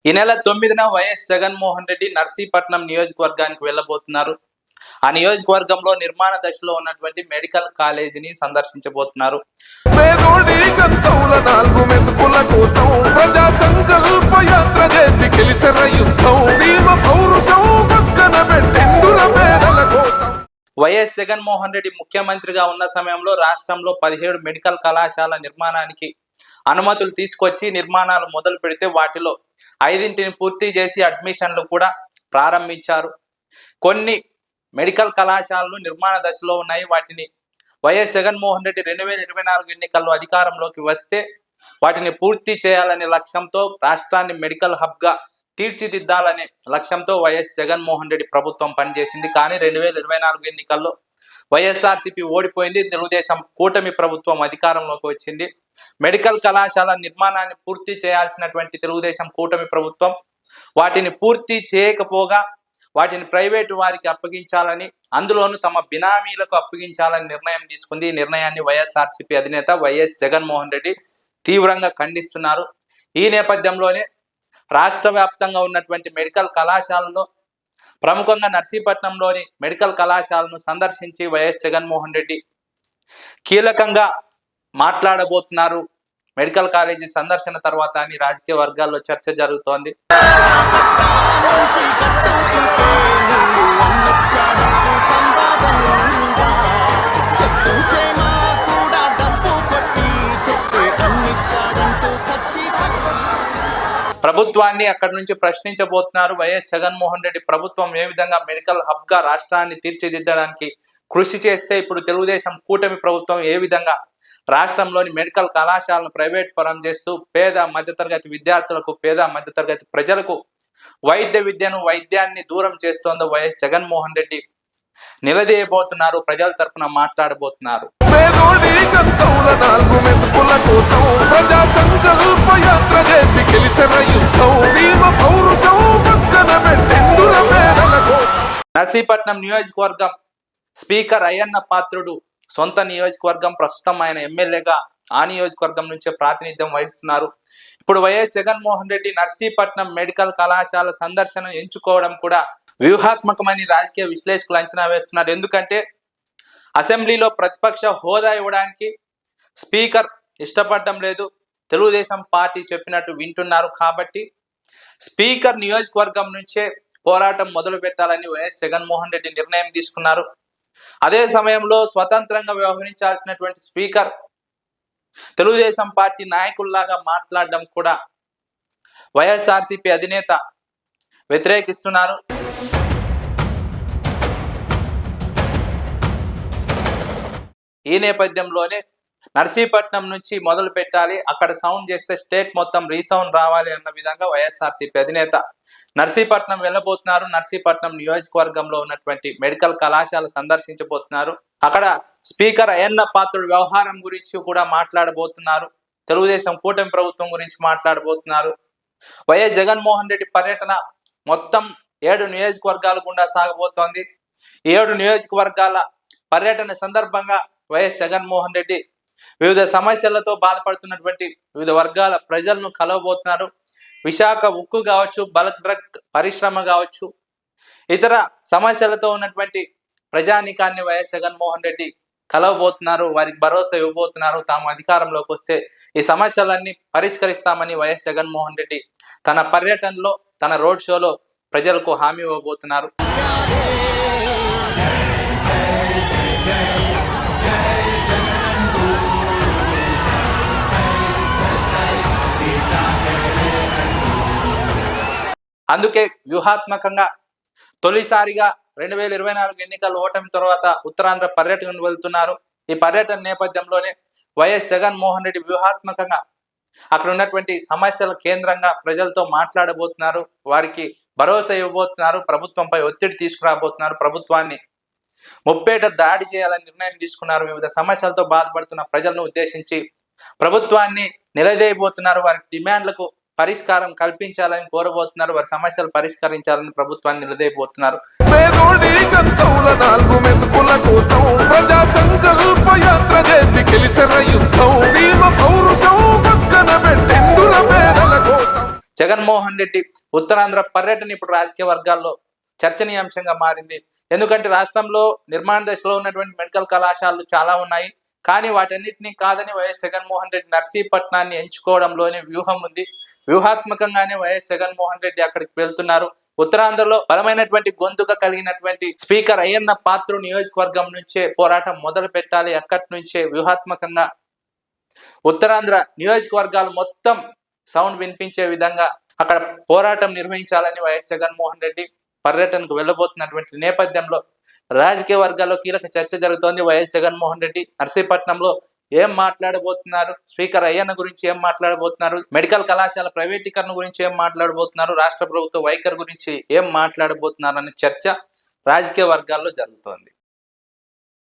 ఈ నెల 9న వైఎస్ జగన్మోహన్ రెడ్డి నర్సీపట్నం నియోజకవర్గానికి వెళ్ళబోతున్నారు. ఆ నియోజకవర్గంలో నిర్మాణ దశలో ఉన్నటువంటి మెడికల్ కాలేజీని సందర్శించబోతున్నారు. వైఎస్ జగన్మోహన్ రెడ్డి ముఖ్యమంత్రిగా ఉన్న సమయంలో రాష్ట్రంలో 17 మెడికల్ కళాశాల నిర్మాణానికి అనుమతులు తీసుకొచ్చి నిర్మాణాలు మొదలు పెడితే వాటిలో 5ని పూర్తి చేసి అడ్మిషన్లు కూడా ప్రారంభించారు. కొన్ని మెడికల్ కళాశాలలు నిర్మాణ దశలో ఉన్నాయి. వాటిని వైఎస్ జగన్మోహన్ రెడ్డి 2024 ఎన్నికల్లో అధికారంలోకి వస్తే వాటిని పూర్తి చేయాలనే లక్ష్యంతో రాష్ట్రాన్ని మెడికల్ హబ్గా తీర్చిదిద్దాలనే లక్ష్యంతో వైఎస్ జగన్మోహన్ రెడ్డి ప్రభుత్వం పనిచేసింది. కానీ 2024 ఎన్నికల్లో వైఎస్ఆర్సీపీ ఓడిపోయింది. తెలుగుదేశం కూటమి ప్రభుత్వం అధికారంలోకి వచ్చింది. మెడికల్ కళాశాల నిర్మాణాన్ని పూర్తి చేయాల్సినటువంటి తెలుగుదేశం కూటమి ప్రభుత్వం వాటిని పూర్తి చేయకపోగా వాటిని ప్రైవేటు వారికి అప్పగించాలని, అందులోనూ తమ బినామీలకు అప్పగించాలని నిర్ణయం తీసుకుంది. ఈ నిర్ణయాన్ని వైఎస్ఆర్సీపీ అధినేత వైఎస్ జగన్మోహన్ రెడ్డి తీవ్రంగా ఖండిస్తున్నారు. ఈ నేపథ్యంలోనే రాష్ట్ర వ్యాప్తంగా ఉన్నటువంటి మెడికల్ కళాశాలలో ప్రముఖంగా నర్సీపట్నంలోని మెడికల్ కళాశాలను సందర్శించి వైఎస్ జగన్మోహన్ రెడ్డి కీలకంగా మాట్లాడబోతున్నారు. మెడికల్ కాలేజీ సందర్శన తర్వాత అని రాజకీయ వర్గాల్లో చర్చ జరుగుతోంది. ప్రభుత్వాన్ని అక్కడి నుంచి ప్రశ్నించబోతున్నారు. వైఎస్ జగన్మోహన్ రెడ్డి ప్రభుత్వం ఏ విధంగా మెడికల్ హబ్ గా రాష్ట్రాన్ని తీర్చిదిద్దడానికి కృషి చేస్తే ఇప్పుడు తెలుగుదేశం కూటమి ప్రభుత్వం ఏ విధంగా రాష్ట్రంలోని మెడికల్ కళాశాలను ప్రైవేట్ పరం చేస్తూ పేద మధ్యతరగతి విద్యార్థులకు, పేద మధ్యతరగతి ప్రజలకు వైద్యాన్ని దూరం చేస్తోందో వైఎస్ జగన్మోహన్ రెడ్డి నిలదీయబోతున్నారు. ప్రజల తరపున మాట్లాడబోతున్నారు. నర్సీపట్నం నియోజకవర్గం స్పీకర్ అయ్యన్న పాత్రుడు సొంత నియోజకవర్గం. ప్రస్తుతం ఆయన ఎమ్మెల్యేగా ఆ నియోజకవర్గం నుంచే ప్రాతినిధ్యం వహిస్తున్నారు. ఇప్పుడు వైఎస్ జగన్మోహన్ రెడ్డి నర్సీపట్నం మెడికల్ కళాశాల సందర్శన ఎంచుకోవడం కూడా వ్యూహాత్మకమని రాజకీయ విశ్లేషకులు అంచనా వేస్తున్నారు. ఎందుకంటే అసెంబ్లీలో ప్రతిపక్ష హోదా ఇవ్వడానికి స్పీకర్ ఇష్టపడడం లేదు. తెలుగుదేశం పార్టీ చెప్పినట్టు వింటున్నారు. కాబట్టి స్పీకర్ నియోజకవర్గం నుంచే పోరాటం మొదలు పెట్టాలని వైఎస్ జగన్మోహన్ రెడ్డి నిర్ణయం తీసుకున్నారు. అదే సమయంలో స్వతంత్రంగా వ్యవహరించాల్సినటువంటి స్పీకర్ తెలుగుదేశం పార్టీ నాయకుల్లాగా మాట్లాడడం కూడా వైఎస్ఆర్సీపీ అధినేత వ్యతిరేకిస్తున్నారు. ఈ నేపథ్యంలోనే నర్సీపట్నం నుంచి మొదలు పెట్టాలి, అక్కడ సౌండ్ చేస్తే స్టేట్ మొత్తం రీసౌండ్ రావాలి అన్న విధంగా వైఎస్ఆర్సీపీ అధినేత నర్సీపట్నం వెళ్ళబోతున్నారు. నర్సీపట్నం నియోజకవర్గంలో ఉన్నటువంటి మెడికల్ కళాశాల సందర్శించబోతున్నారు. అక్కడ స్పీకర్ అయ్యన్న పాత్రుడు వ్యవహారం గురించి కూడా మాట్లాడబోతున్నారు. తెలుగుదేశం కూటమి ప్రభుత్వం గురించి మాట్లాడబోతున్నారు. వైఎస్ జగన్మోహన్ రెడ్డి పర్యటన మొత్తం 7 నియోజకవర్గాల గుండా సాగబోతోంది. 7 నియోజకవర్గాల పర్యటన సందర్భంగా వైఎస్ జగన్మోహన్ రెడ్డి వివిధ సమస్యలతో బాధపడుతున్నటువంటి వివిధ వర్గాల ప్రజలను కలవబోతున్నారు. విశాఖ ఉక్కు కావచ్చు, బల్క్ డ్రగ్ పరిశ్రమ కావచ్చు, ఇతర సమస్యలతో ఉన్నటువంటి ప్రజానీకాన్ని వైఎస్ జగన్మోహన్ రెడ్డి కలవబోతున్నారు. వారికి భరోసా ఇవ్వబోతున్నారు. తాము అధికారంలోకి వస్తే ఈ సమస్యలన్నీ పరిష్కరిస్తామని వైఎస్ జగన్మోహన్ రెడ్డి తన పర్యటనలో, తన రోడ్ షోలో ప్రజలకు హామీ ఇవ్వబోతున్నారు. అందుకే వ్యూహాత్మకంగా తొలిసారిగా 2024 ఎన్నికల ఓటమి తర్వాత ఉత్తరాంధ్ర పర్యటనకు వెళ్తున్నారు. ఈ పర్యటన నేపథ్యంలోనే వైఎస్ జగన్మోహన్ రెడ్డి వ్యూహాత్మకంగా అక్కడ ఉన్నటువంటి సమస్యల కేంద్రంగా ప్రజలతో మాట్లాడబోతున్నారు. వారికి భరోసా ఇవ్వబోతున్నారు. ప్రభుత్వంపై ఒత్తిడి తీసుకురాబోతున్నారు. ప్రభుత్వాన్ని ముప్పేట దాడి చేయాలని నిర్ణయం తీసుకున్నారు. వివిధ సమస్యలతో బాధపడుతున్న ప్రజలను ఉద్దేశించి ప్రభుత్వాన్ని నిలదీయబోతున్నారు. వారికి డిమాండ్లకు పరిష్కారం కల్పించాలని కోరబోతున్నారు. వారి సమస్యలు పరిష్కరించాలని ప్రభుత్వాన్ని నిలదీయబోతున్నారు. జగన్మోహన్ రెడ్డి ఉత్తరాంధ్ర పర్యటన ఇప్పుడు రాజకీయ వర్గాల్లో చర్చనీయాంశంగా మారింది. ఎందుకంటే రాష్ట్రంలో నిర్మాణ దశలో ఉన్నటువంటి మెడికల్ కళాశాలలు చాలా ఉన్నాయి. కానీ వాటన్నిటినీ కాదని వైఎస్ జగన్మోహన్ రెడ్డి నర్సీపట్నాన్ని ఎంచుకోవడంలోనే వ్యూహం ఉంది. వ్యూహాత్మకంగానే వైఎస్ జగన్మోహన్ రెడ్డి అక్కడికి వెళ్తున్నారు. ఉత్తరాంధ్రలో బలమైనటువంటి గొంతుక కలిగినటువంటి స్పీకర్ అయ్యన్న పాత్ర నియోజకవర్గం నుంచే పోరాటం మొదలు పెట్టాలి. అక్కడి నుంచే వ్యూహాత్మకంగా ఉత్తరాంధ్ర నియోజకవర్గాలు మొత్తం సౌండ్ వినిపించే విధంగా అక్కడ పోరాటం నిర్వహించాలని వైఎస్ జగన్మోహన్ రెడ్డి పర్యటనకు వెళ్ళబోతున్నటువంటి నేపథ్యంలో రాజకీయ వర్గాల్లో కీలక చర్చ జరుగుతోంది. వైఎస్ జగన్మోహన్ రెడ్డి నర్సీపట్నంలో ఏం మాట్లాడబోతున్నారు, స్పీకర్ అయ్యన్న గురించి ఏం మాట్లాడబోతున్నారు, మెడికల్ కళాశాల ప్రైవేటీకరణ గురించి ఏం మాట్లాడబోతున్నారు, రాష్ట్ర ప్రభుత్వ వైఖరి గురించి ఏం మాట్లాడబోతున్నారు అనే చర్చ రాజకీయ వర్గాల్లో జరుగుతోంది.